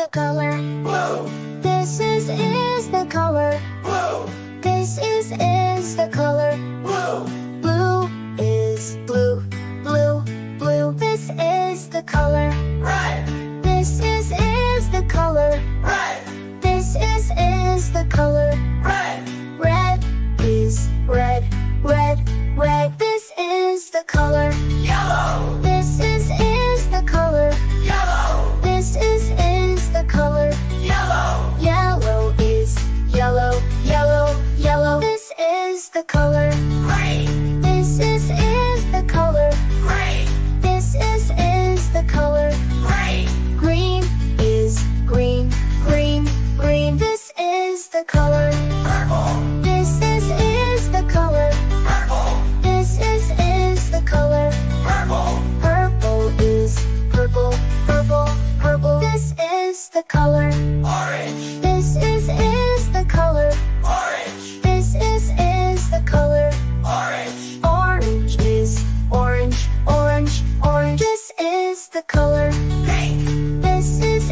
the color blue. This is the color blue. This is the color blue. Blue is blue, blue, blue. This is the color red. This is the color red. This is the color red. Red is red, red, red. This is the color yellow. This is the color yellow. This is the color yellow. Yellow is yellow, yellow, yellow. This is the color green. This is the color green. This is the color green. Green is green, green, green. This is the color purple. This is the color purple. This is the color purple. Purple is purple, purple, purple. This is the color orange. This is the color orange. This is the color orange. Orange is orange, orange, orange. This is the color pink. This is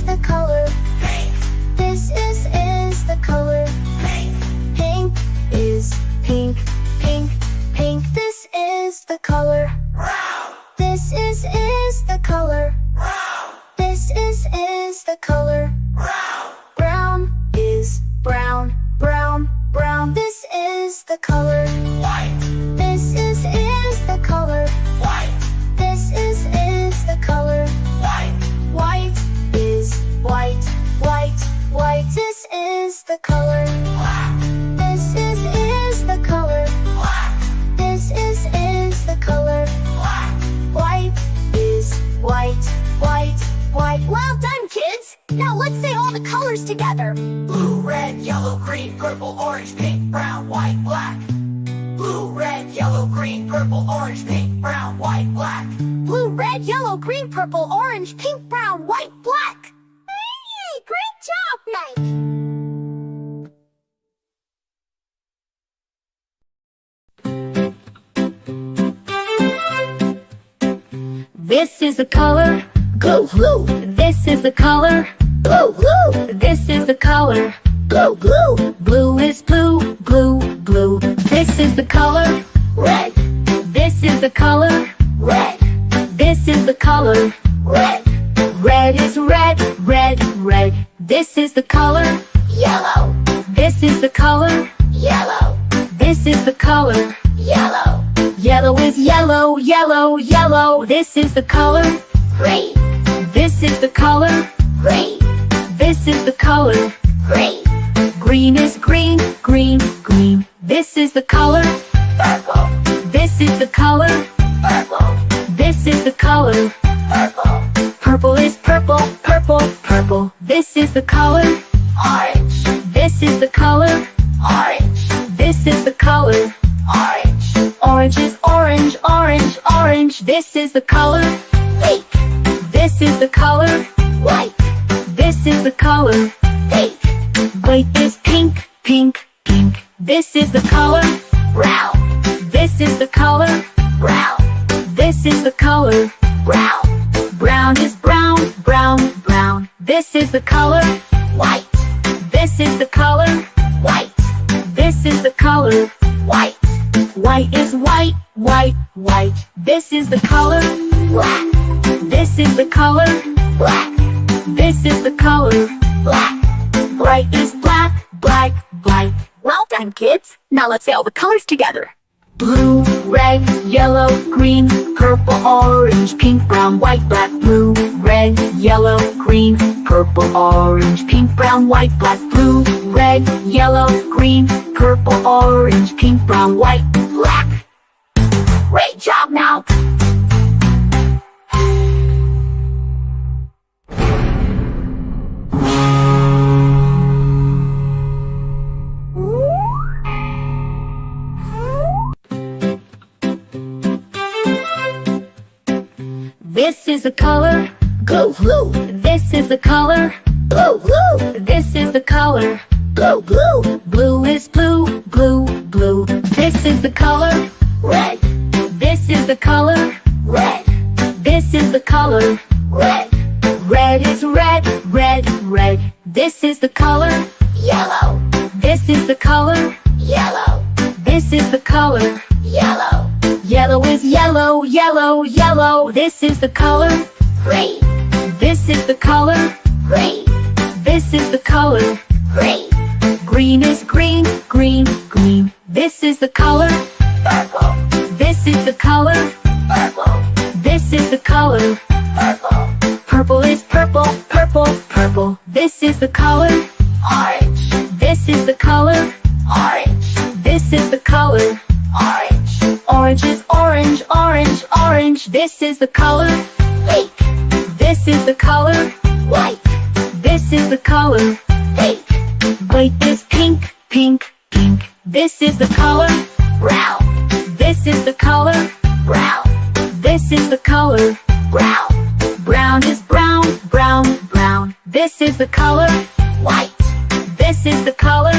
the color pink. This is the color pink. Pink is pink, pink, pink. This is the color brown. This is the color brown. This is the color brown. Brown is brown, brown, brown. This is the color white. This is the color white. This is the color white. White is white, white, white. This is the color black. This is the color black. This is the color black. White is white, white, white. Well done, kids! Now let's say all the colors together. Blue, red, yellow, green, purple, orange, pink, brown, white, black. Blue, red, yellow, green, purple, orange, pink, brown, white, black. Blue, red, yellow, green, purple, orange, pink, brown, white, black. Hey, great job, Mike! This is the color blue, blue. This is the color blue, blue. This is the color blue, blue. Blue is blue, blue, blue. This is the color red. This is the color red. This is the color red. Red is red, red, red. This is the color yellow. This is the color yellow. This is the color yellow. Yellow is yellow, yellow, yellow. This is the color green. This is the color green. This is the color green. Green is green, green, green. This is the color purple. This is the color purple. This is the color purple. Purple is purple, purple, purple. This is the color orange. This is the color orange. This is the color orange. Orange is orange, orange, orange. This is the color pink. This is the color white. This is the color pink. White is pink, pink, pink. This is the color brown. This is the color brown. This is the color brown. Brown is brown, brown, brown. This is the color white. This is the color white. This is the color white. White is white, white, white. This is the color black. This is the color black. This is the color black. Bright is black, black, black. Well done, kids. Now let's say all the colors together. Blue, red, yellow, green, purple, orange, pink, brown, white, black. Blue, red, yellow, green, purple, orange, pink, brown, white, black. Blue, red, yellow, green, purple, orange, pink, brown, white, black. Great job now! This is the color blue, blue. This is the color blue, blue. This is the color blue, blue. Blue is blue, blue, blue. This is the color red. This is the color red. This is the color red. Red is red, red, red, red. This is the color yellow. This is the color yellow. This is the color yellow. Yellow is yellow, yellow, yellow. This is the color green. This is the color green. This is the color green. Green is green, green, green. This is the color purple. This is the color purple. This is the color purple. Purple is purple, purple, purple. This is the color orange. This is the color orange. This is the color orange. Orange is orange, orange, orange. This is the color pink. This is the color white. This is the color pink. White is pink, pink, pink. This is the color brown. This is the color brown. This is the color brown. Brown is brown, brown, brown. This is the color white. This is the color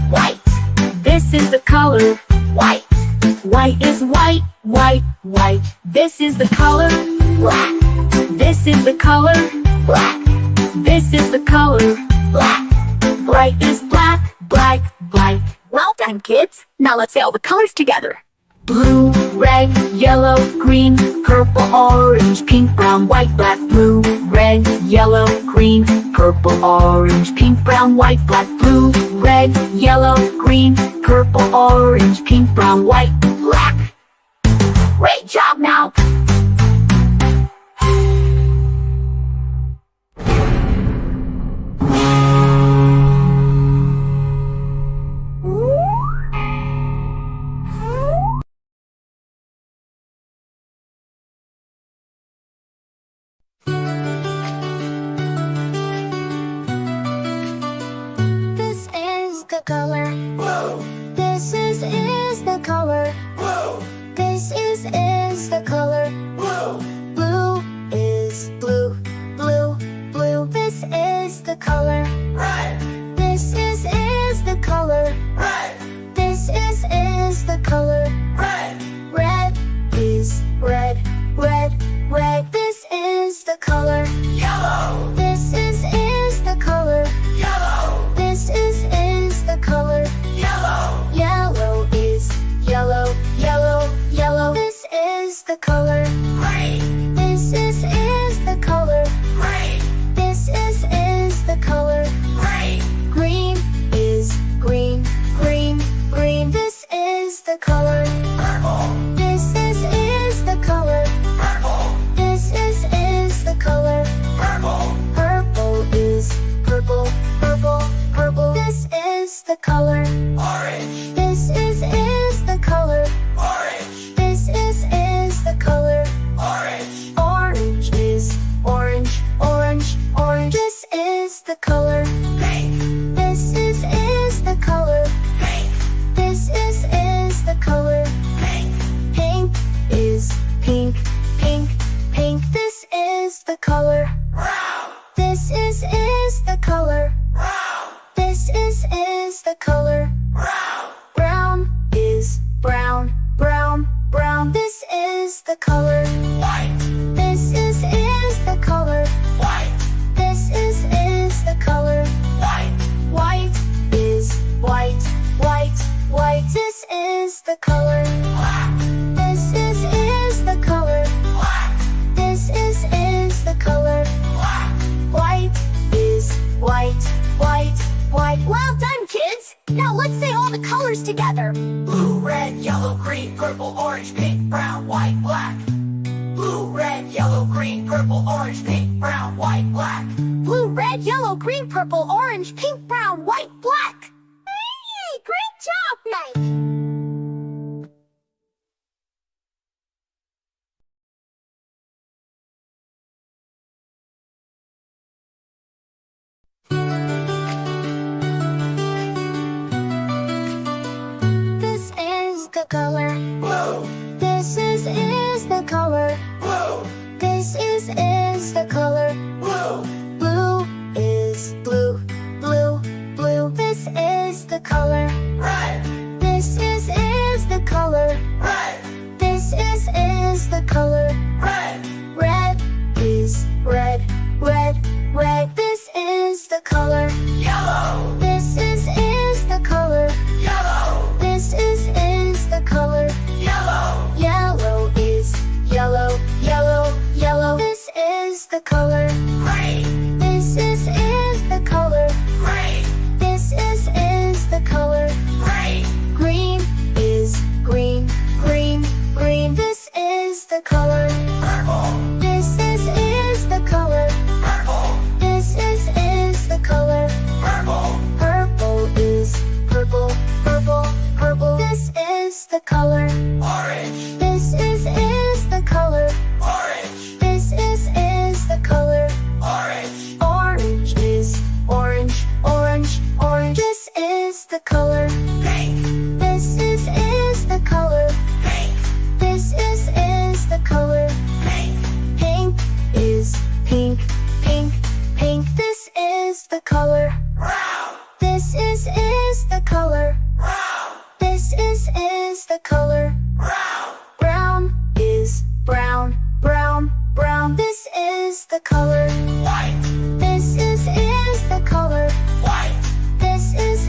white. This is the color white. White is white, white, white. This is the color black. This is the color black. This is the color black. Bright is black, black, black. Well done, kids. Now let's say all the colors together. Blue, red, yellow, green, purple, orange, pink, brown, white, black. Blue, red, yellow, green, purple, orange, pink, brown, white, black. Blue, red, yellow, green, purple, orange, pink, brown, white, black. Great job now. The color blue. This is the color blue. This is the color blue. Blue is blue, blue, blue. This is the color red. This is the color red. This is the color red. Red is red, red, red. This is the color yellow. This is the color yellow. This is the color yellow. Yellow is yellow, yellow, yellow. This is the color green. This is the color green. This is the color green. Green is green, green, green. This is the color purple. This is the color purple. This is the color purple. Purple is purple, purple, purple. This is the color orange. This is the color orange. This is the color orange. Orange is orange, orange, orange. This is the color pink. This is the color pink. This is the color pink. Pink is pink, pink, pink. This is the color brown. This is the color brown. This is the color brown. Brown is brown, brown, brown. This is the color white. This is the color white. This is the color white. White is white, white, white. This is the color black. This is the color black. This is the color black. White is white, white, white. Well done, kids! Now let's say all the colors together. Blue, red, yellow, green, purple, orange, pink, brown, white, black. Blue, red, yellow, green, purple, orange, pink, brown, white, black. Blue, red, yellow, green, purple, orange, pink, brown, white, black. Hey, great job, Mike! The color blue. This is the color blue. This is the color blue. Blue is blue, blue, blue. This is the color red. This is the color red. This is the color red. Red is red, red, red. This is color green. This is the color green. This is the color green. Green is green, green, green. This is the color purple. This is the color purple. This is the color purple. Purple is purple, purple, purple. This is the color orange. This is the color orange. This is the color orange. Orange is orange, orange, orange. This is the color pink. This is the color pink. This is the color pink. Pink is pink, pink, pink. This is the color brown. This is the color brown. This is the color brown. Brown is brown, brown, brown. This is the color white. This is the color white. This is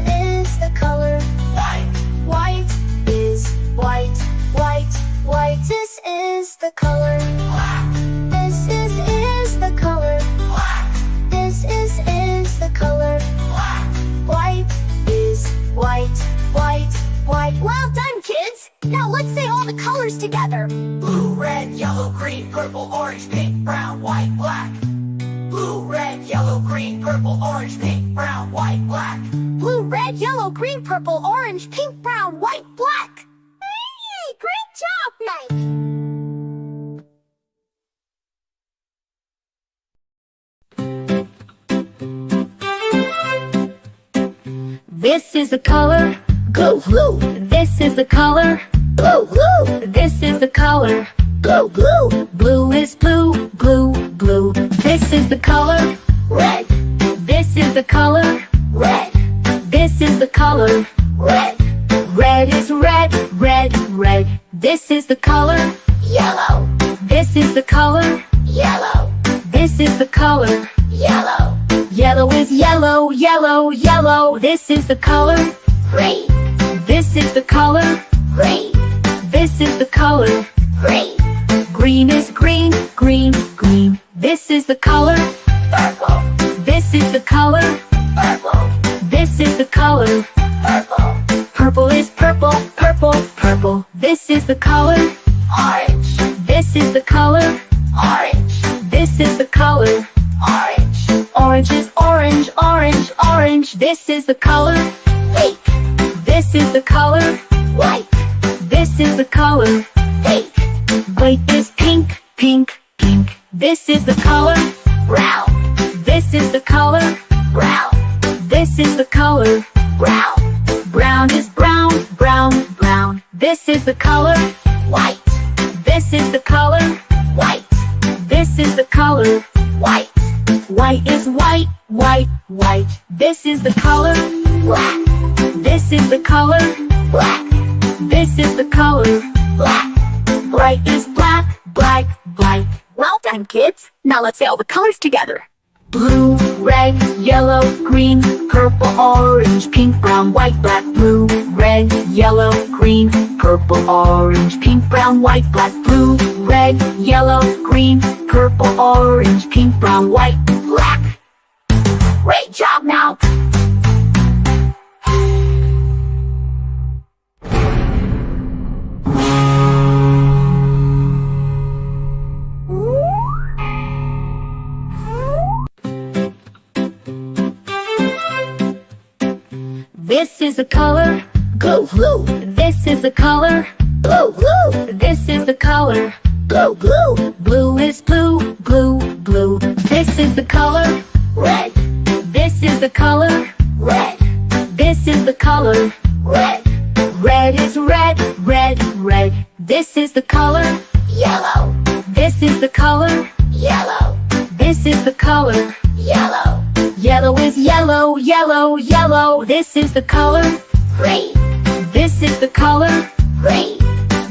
the color white. White is white, white, white. This is the color black. This is the color black. This is the color black. White is white, white, white. Well done, kids! Now let's say all the colors together. Blue, red, yellow, green, purple, orange, pink, brown, white, black. Blue, red, yellow, green, purple, orange, pink, brown, white, black. Blue, red, yellow, green, purple, orange, pink, brown, white, black. Hey, great job, Mike! This is the color blue, blue. This is the color blue, blue. This is the color blue, blue. Blue is blue, blue, blue. This is the color red. This is the color red. This is the color red. Red is red, red, red. This is the color yellow. This is the color yellow. This is the color yellow. Yellow is yellow, yellow, yellow. This is the color green. This is the color green. This is the color green. Green is green, green, green. This is the color purple. This is the color purple. This is the color purple. Purple is purple, purple, purple. This is the color orange. This is the color orange. This is the color orange. Orange is orange, orange, orange. This is the color pink. This is the color white. This is the color pink. White is pink, pink, pink. This is the color brown. This is the color brown. This is the color brown. Brown is brown, brown, brown. This is the color white. This is the color white. This is the color white. White is white, white, white. This is the color black. This is the color black. This is the color black. Bright is black, black, black. Well done, kids. Now let's say all the colors together. Blue, red, yellow, green, purple, orange, pink, brown, white, black. Blue, red, yellow, green, purple, orange, pink, brown, white, black. Blue, red, yellow, green, purple, orange, pink, brown, white, black. Great job now! This is the color blue, blue. This is the color blue, blue. This is the color blue, blue. Blue is blue, blue, blue. This is the color red. This is the color red. This is the color red. Red is red, red, red. This is the color yellow. This is the color yellow. This is the color yellow. Yellow is yellow, yellow, yellow. This is the color green. This is the color green.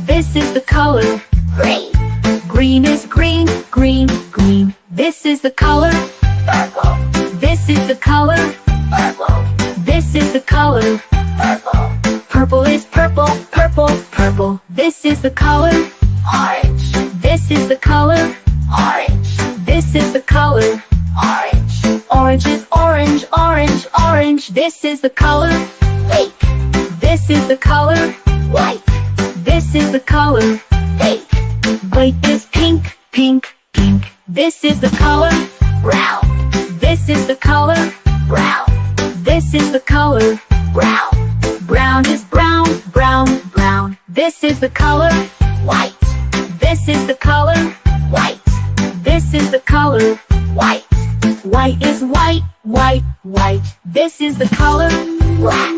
This is the color green. Green is green, green, green. This is the color purple. This is the color purple. This is the color purple. Purple is purple, purple, purple. This is the color orange. This is the color orange. This is the color orange. This is the color pink. This is the color white. This is the color pink. White is pink, pink, pink. This is the color brown. This is the color brown. This is the color brown. Brown is brown, brown, brown. This is the color white. This is the color white. This is the color white. White is white, white, white. This is the color black.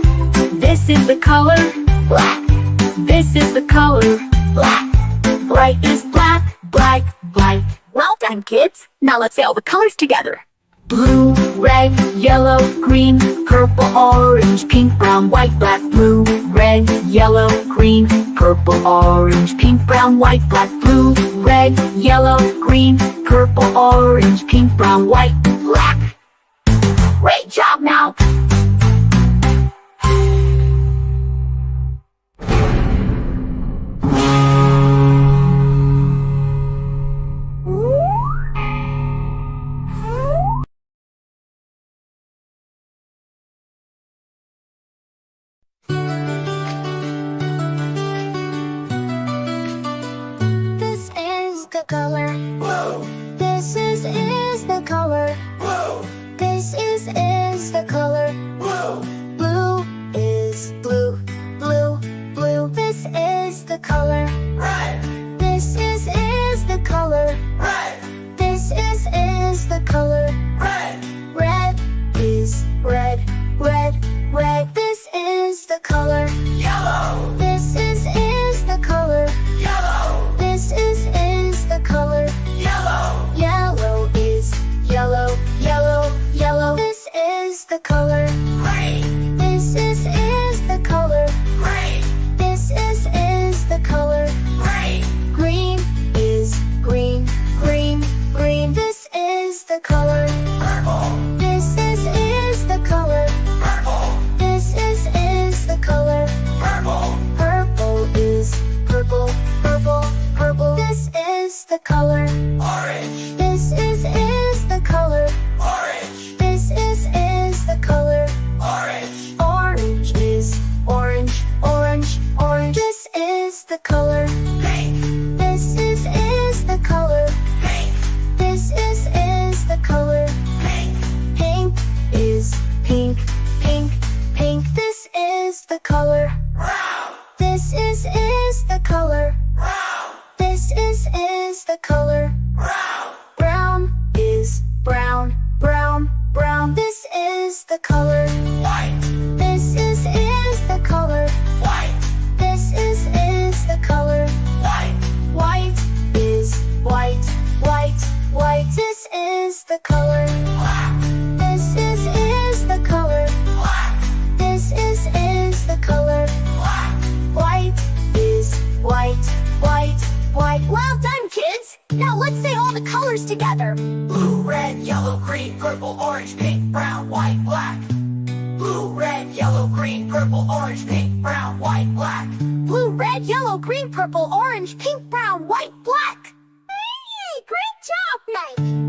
This is the color black. This is the color black. Bright is black, black, black. Well done, kids. Now let's say all the colors together. Blue, red, yellow, green, purple, orange, pink, brown, white, black. Blue, red, yellow, green, purple, orange, pink, brown, white, black. Blue, red, yellow, green, purple, orange, pink, brown, white, black. Great job now! The color blue. This is the color blue. This is the color blue. Blue is blue, blue, blue. This is the color red. This is the color red. This is the color red. Red is red, red, red. This is the color yellow. This is the color yellow. This is the color yellow. Yellow is yellow, yellow, yellow. This is the color green. This is the color green. This is the color green. Green is green, green, green. This is the color purple. This is the color purple. This is the color purple. Purple is purple, purple, purple. This is the color orange. This is the color orange. This is the color orange. Orange is orange, orange, orange. This is the color pink. This is the color pink. This is the color pink. Pink is pink, pink, pink. This is the color brown. This is the color brown. This is the color brown. Brown is brown, brown, brown. This is the color white. This is the color white. This is the color white. White is white, white, white. This is the color black. This is the color black. This is the color black. White is white, white, white. Well done, kids! Now let's say all the colors together. Blue, red, yellow, green, purple, orange, pink, brown, white, black. Blue, red, yellow, green, purple, orange, pink, brown, white, black. Blue, red, yellow, green, purple, orange, pink, brown, white, black. Hey, great job, Mike!